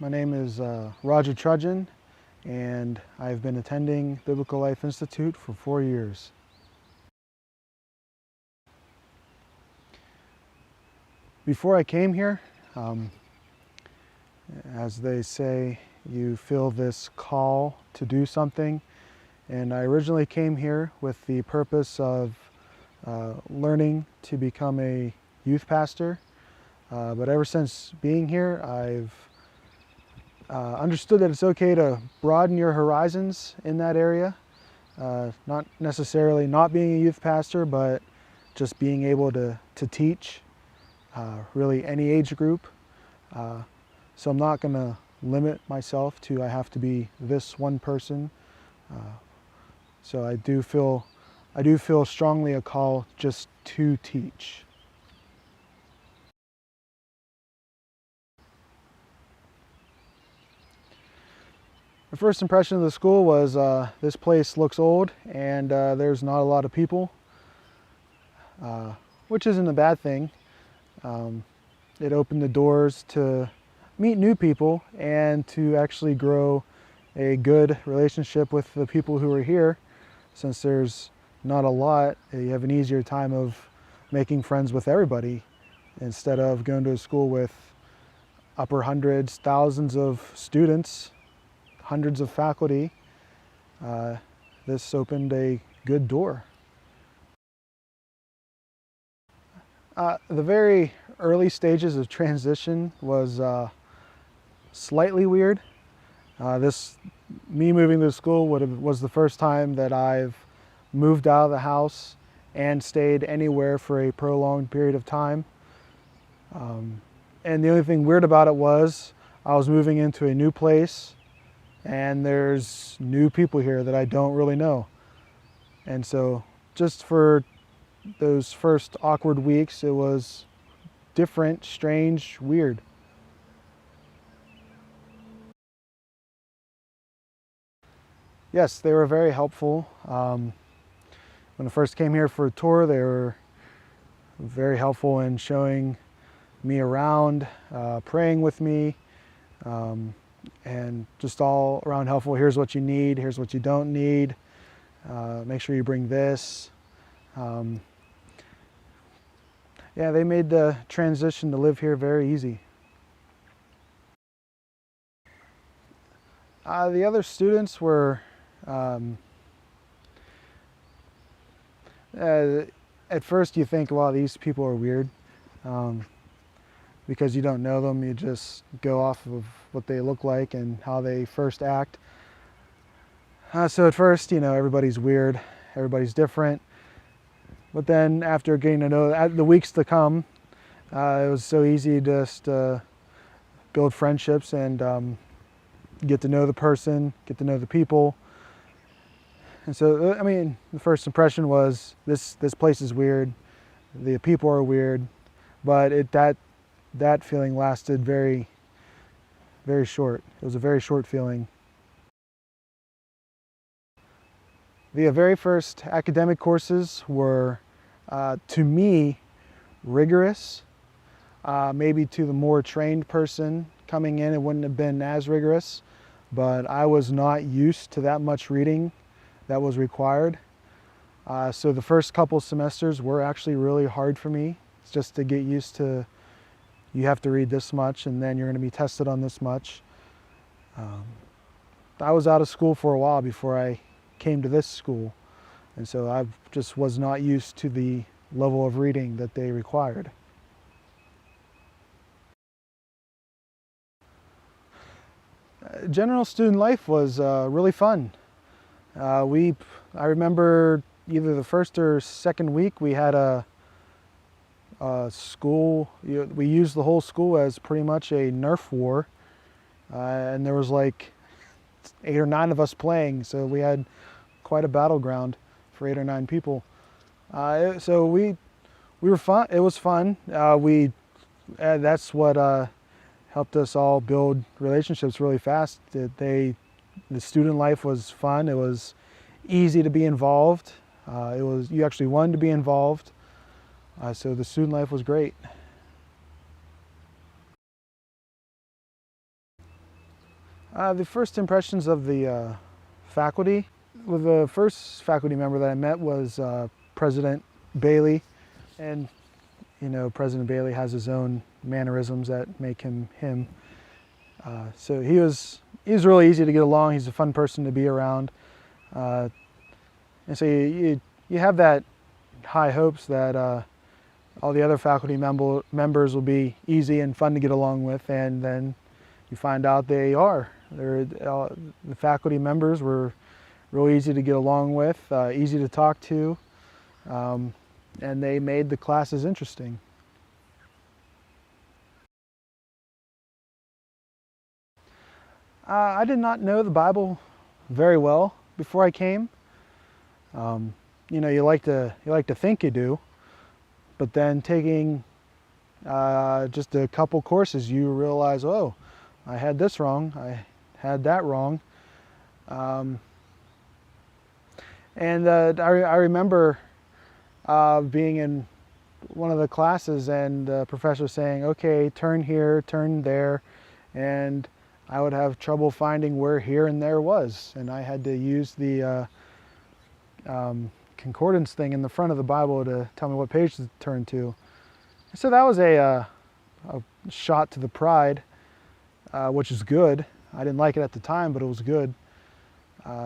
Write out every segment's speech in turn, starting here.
My name is Rodger, and I've been attending Biblical Life Institute for 4 years. Before I came here, as they say, you feel this call to do something, and I originally came here with the purpose of learning to become a youth pastor, but ever since being here, I've understood that it's okay to broaden your horizons in that area. Not necessarily not being a youth pastor, but just being able to teach really any age group. So I'm not going to limit myself to I have to be this one person. So I do feel strongly a call just to teach. The first impression of the school was this place looks old and there's not a lot of people, which isn't a bad thing. It opened the doors to meet new people and to actually grow a good relationship with the people who are here. Since there's not a lot, you have an easier time of making friends with everybody instead of going to a school with upper hundreds, thousands of students, hundreds of faculty. This opened a good door. The very early stages of transition was slightly weird. Me moving to school was the first time that I've moved out of the house and stayed anywhere for a prolonged period of time. And the only thing weird about it was I was moving into a new place and there's new people here that I don't really know. And so just for those first awkward weeks, it was different, strange, weird. Yes, they were very helpful. When I first came here for a tour, they were very helpful in showing me around, praying with me, and just all around helpful. Here's what you need, here's what you don't need. Make sure you bring this. Yeah, they made the transition to live here very easy. The other students were at first you think, wow, these people are weird. Because you don't know them, you just go off of what they look like and how they first act. So at first, everybody's weird, everybody's different. But then after getting to know the weeks to come, it was so easy to just build friendships and get to know the person, get to know the people. And so, the first impression was this place is weird, the people are weird, but that feeling lasted very, very short. It was a very short feeling. The very first academic courses were, to me, rigorous. Maybe to the more trained person coming in, it wouldn't have been as rigorous, but I was not used to that much reading that was required. So the first couple semesters were actually really hard for me. It's just to get used to, you have to read this much and then you're going to be tested on this much. I was out of school for a while before I came to this school, and so I just was not used to the level of reading that they required. General student life was really fun. I remember either the first or second week we had a school. We used the whole school as pretty much a Nerf war, and there was like 8 or 9 of us playing, so we had quite a battleground for 8 or 9 people. So we were fun. It was fun. That's what helped us all build relationships really fast. The student life was fun. It was easy to be involved. You actually wanted to be involved. So the student life was great. The first impressions of the faculty. Well, the first faculty member that I met was President Bailey, and President Bailey has his own mannerisms that make him him. So he was really easy to get along. He's a fun person to be around, and so you have that high hopes that all the other faculty members will be easy and fun to get along with, and then you find out they are. The faculty members were real easy to get along with, easy to talk to, and they made the classes interesting. I did not know the Bible very well before I came. You like to think you do, but then taking just a couple courses, you realize, oh, I had this wrong, I had that wrong. And I remember being in one of the classes and the professor saying, okay, turn here, turn there, and I would have trouble finding where here and there was, and I had to use the concordance thing in the front of the Bible to tell me what page to turn to. So that was a shot to the pride, which is good. I didn't like it at the time, but it was good.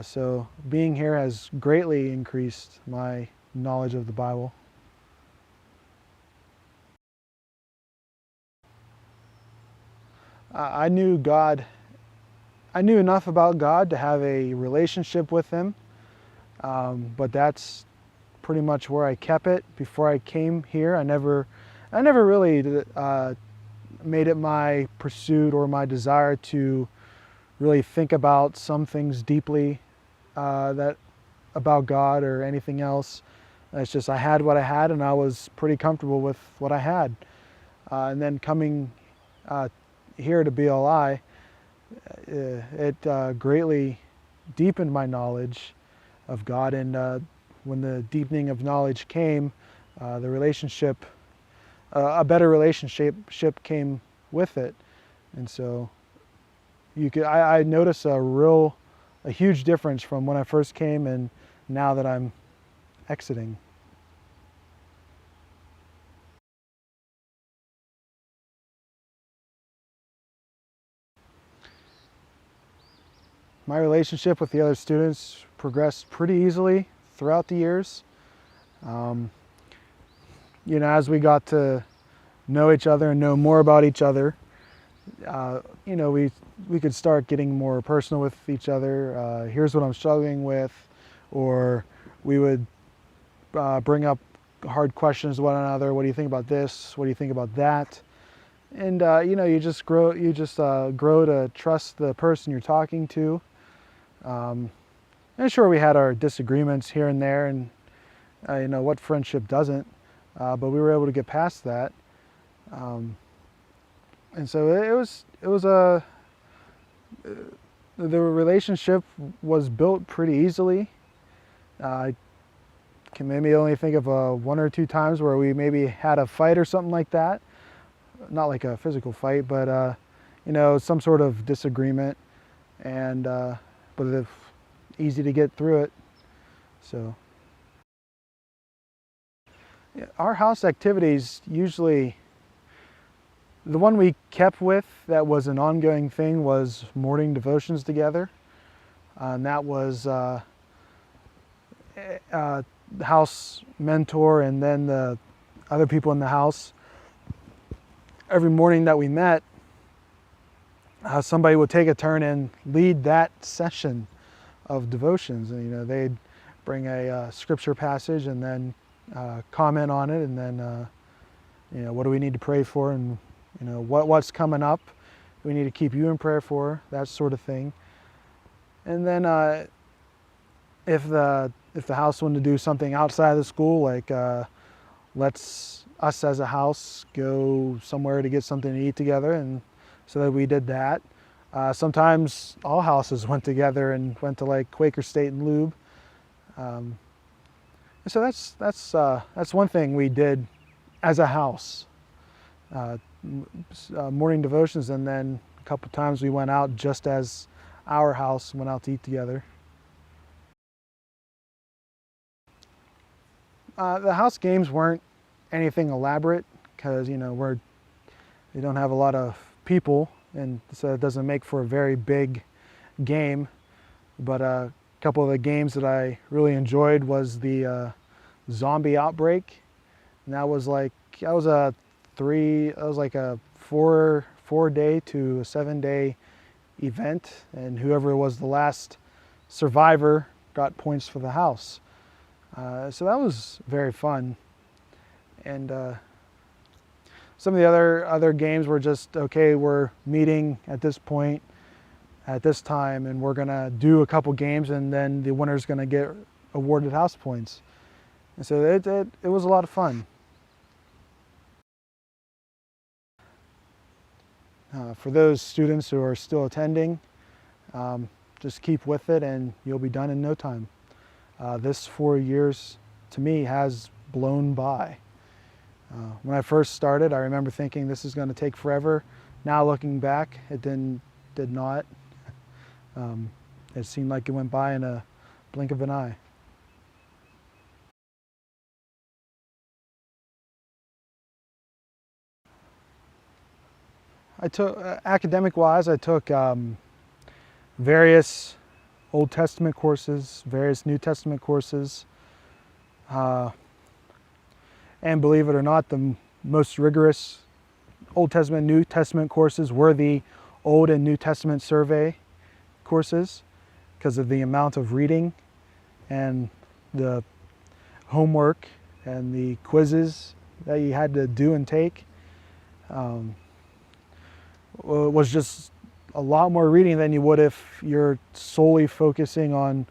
So being here has greatly increased my knowledge of the Bible. I knew enough about God to have a relationship with Him, but that's pretty much where I kept it before I came here. I never really made it my pursuit or my desire to really think about some things deeply about God or anything else. It's just I had what I had, and I was pretty comfortable with what I had. And then coming here to BLI, it greatly deepened my knowledge of God. And when the deepening of knowledge came, the relationship, a better relationship came with it. And so I noticed a huge difference from when I first came and now that I'm exiting. My relationship with the other students progressed pretty easily throughout the years. As we got to know each other and know more about each other, we could start getting more personal with each other. Here's what I'm struggling with, or we would bring up hard questions to one another. What do you think about this? What do you think about that? And you just grow to trust the person you're talking to. And sure, we had our disagreements here and there, and what friendship doesn't, but we were able to get past that. And so the relationship was built pretty easily. I can maybe only think of one or two times where we maybe had a fight or something like that. Not like a physical fight, but some sort of disagreement, and but it's easy to get through it. So yeah, our house activities, usually the one we kept with that was an ongoing thing was morning devotions together. And that was the house mentor and then the other people in the house. Every morning that we met, somebody would take a turn and lead that session of devotions. And they'd bring a scripture passage and then comment on it, and then what do we need to pray for, and what's coming up, we need to keep you in prayer for, that sort of thing. And then if the house wanted to do something outside of the school, like let's us as a house go somewhere to get something to eat together, and so that we did that. Sometimes all houses went together and went to like Quaker State and Lube. So that's one thing we did as a house. Morning devotions, and then a couple times we went out just as our house, went out to eat together. The house games weren't anything elaborate because, we don't have a lot of people, and so it doesn't make for a very big game. But a couple of the games that I really enjoyed was the zombie outbreak, and that was like a 4-day to a 7-day event, and whoever was the last survivor got points for the house. So that was very fun. And some of the other games were just, okay, we're meeting at this point at this time, and we're gonna do a couple games, and then the winner's gonna get awarded house points. And so it was a lot of fun. For those students who are still attending, just keep with it and you'll be done in no time. This 4 years to me has blown by. When I first started, I remember thinking this is going to take forever. Now looking back, it did not. It seemed like it went by in a blink of an eye. Academic-wise, I took various Old Testament courses, various New Testament courses, and believe it or not, the most rigorous Old Testament, New Testament courses were the Old and New Testament survey courses because of the amount of reading and the homework and the quizzes that you had to do and take. It was just a lot more reading than you would if you're solely focusing on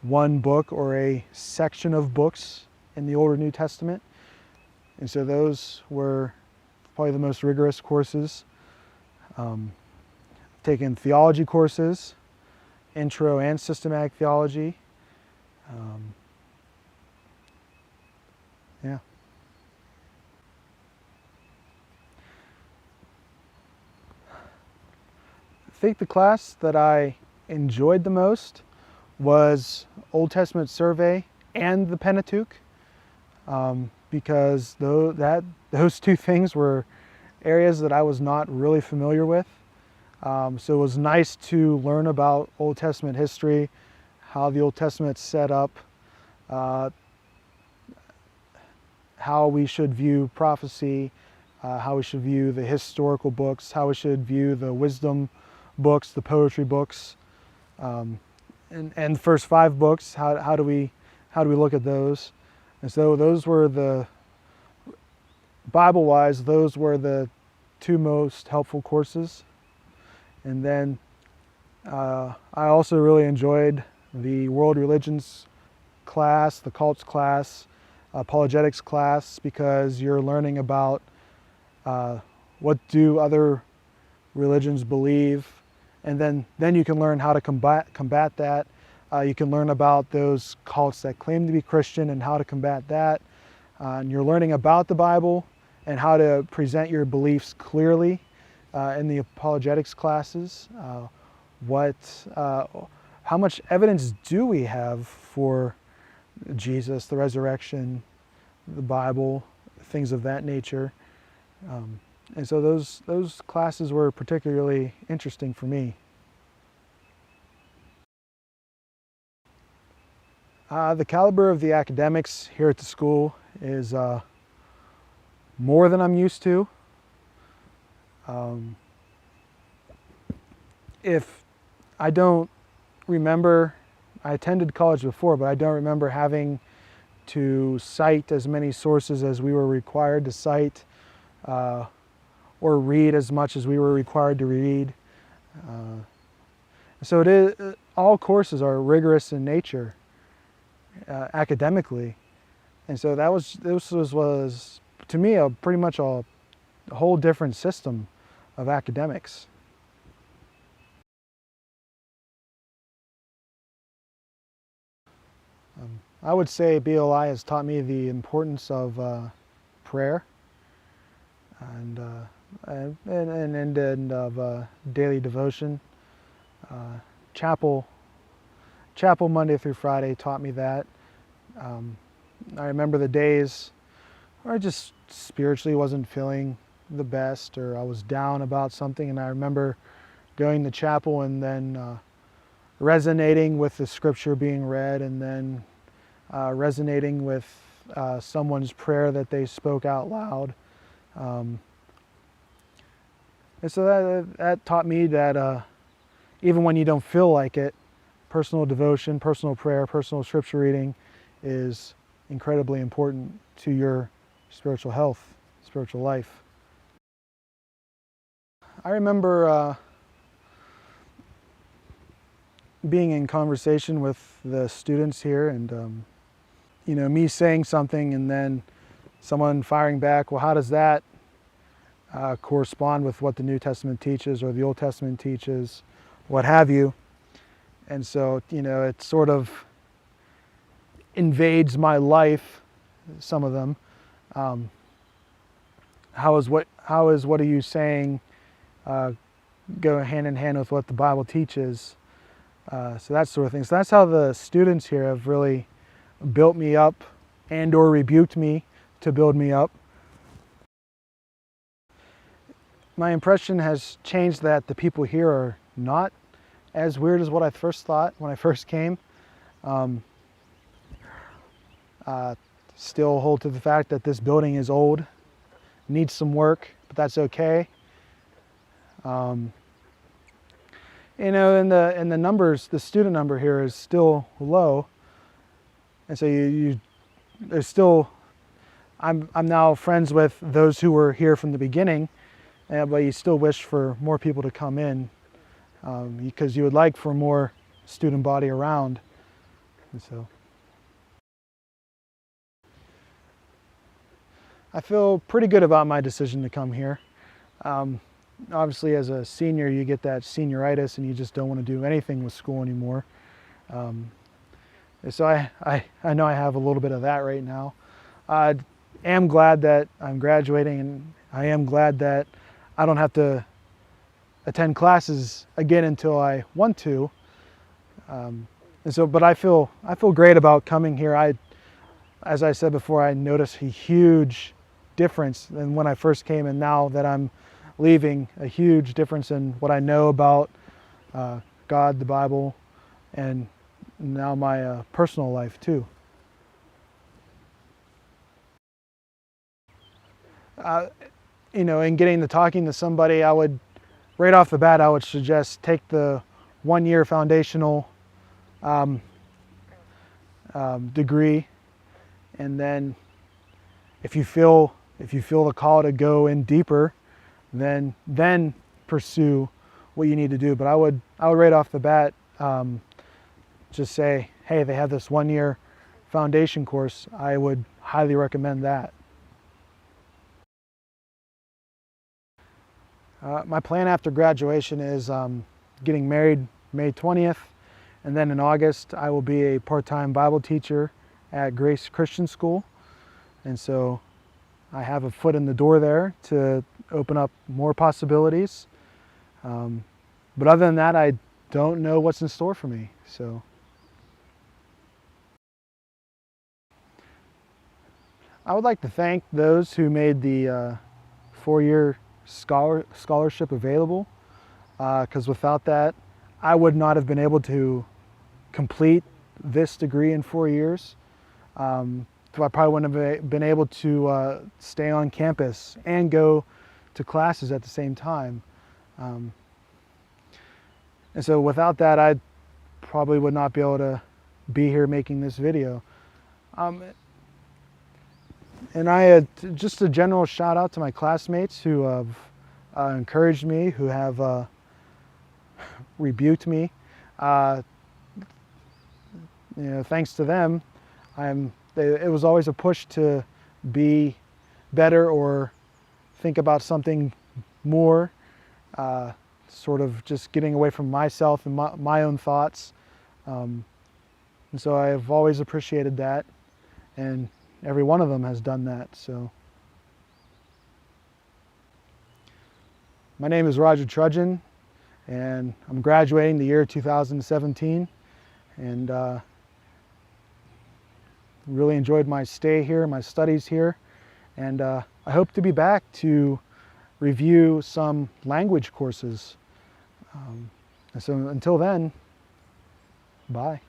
one book or a section of books in the Old or New Testament. And so those were probably the most rigorous courses. Taken theology courses, intro and systematic theology. Yeah. I think the class that I enjoyed the most was Old Testament survey and the Pentateuch, because those two things were areas that I was not really familiar with. So it was nice to learn about Old Testament history, how the Old Testament's set up, how we should view prophecy, how we should view the historical books, how we should view the wisdom books, the poetry books, and the first 5 books. How do we look at those? And so those were Bible-wise, those were the 2 most helpful courses. And then I also really enjoyed the world religions class, the cults class, apologetics class, because you're learning about what do other religions believe, and then you can learn how to combat that. You can learn about those cults that claim to be Christian and how to combat that. And you're learning about the Bible and how to present your beliefs clearly in the apologetics classes. How much evidence do we have for Jesus, the resurrection, the Bible, things of that nature? And so those classes were particularly interesting for me. The caliber of the academics here at the school is more than I'm used to. If I don't remember, I attended college before, but I don't remember having to cite as many sources as we were required to cite, or read as much as we were required to read. So all courses are rigorous in nature, academically, and so this was to me pretty much a whole different system of academics. I would say BLI has taught me the importance of prayer and of daily devotion, chapel Monday through Friday taught me that. I remember the days where I just spiritually wasn't feeling the best, or I was down about something, and I remember going to chapel and then resonating with the scripture being read, and then resonating with someone's prayer that they spoke out loud. And so that taught me that even when you don't feel like it, personal devotion, personal prayer, personal scripture reading is incredibly important to your spiritual health, spiritual life. I remember being in conversation with the students here, and me saying something and then someone firing back, well, how does that correspond with what the New Testament teaches or the Old Testament teaches, what have you. And so, it sort of invades my life, some of them. How is what are you saying go hand in hand with what the Bible teaches? So that sort of thing. So that's how the students here have really built me up and or rebuked me to build me up. My impression has changed that the people here are not as weird as what I first thought when I first came. Still hold to the fact that this building is old, needs some work, but that's okay. And the numbers, the student number here is still low, and so there's still. I'm now friends with those who were here from the beginning, but you still wish for more people to come in because you would like for more student body around. And so I feel pretty good about my decision to come here. Obviously, as a senior, you get that senioritis and you just don't want to do anything with school anymore. So I know I have a little bit of that right now. I am glad that I'm graduating, and I am glad that I don't have to attend classes again until I want to. But I feel great about coming here. As I said before, I noticed a huge difference than when I first came, and now that I'm leaving, a huge difference in what I know about God, the Bible, and now my personal life too. In getting to talking to somebody, right off the bat, I would suggest take the 1-year foundational degree, and then if you feel the call to go in deeper, then pursue what you need to do. But I would right off the bat just say, hey, they have this 1-year foundation course. I would highly recommend that. My plan after graduation is getting married May 20th, and then in August I will be a part-time Bible teacher at Grace Christian School. And so I have a foot in the door there to open up more possibilities. But other than that, I don't know what's in store for me. So I would like to thank those who made the 4-year scholarship available, because without that, I would not have been able to complete this degree in 4 years. So I probably wouldn't have been able to stay on campus and go to classes at the same time. And so without that, I probably would not be able to be here making this video. And just a general shout out to my classmates who have encouraged me, who have rebuked me. Thanks to them, it was always a push to be better or think about something more, sort of just getting away from myself and my own thoughts. And so I've always appreciated that, and every one of them has done that. So my name is Rodger Trudgeon, and I'm graduating the year 2017, and really enjoyed my stay here, my studies here, and I hope to be back to review some language courses. So until then, bye.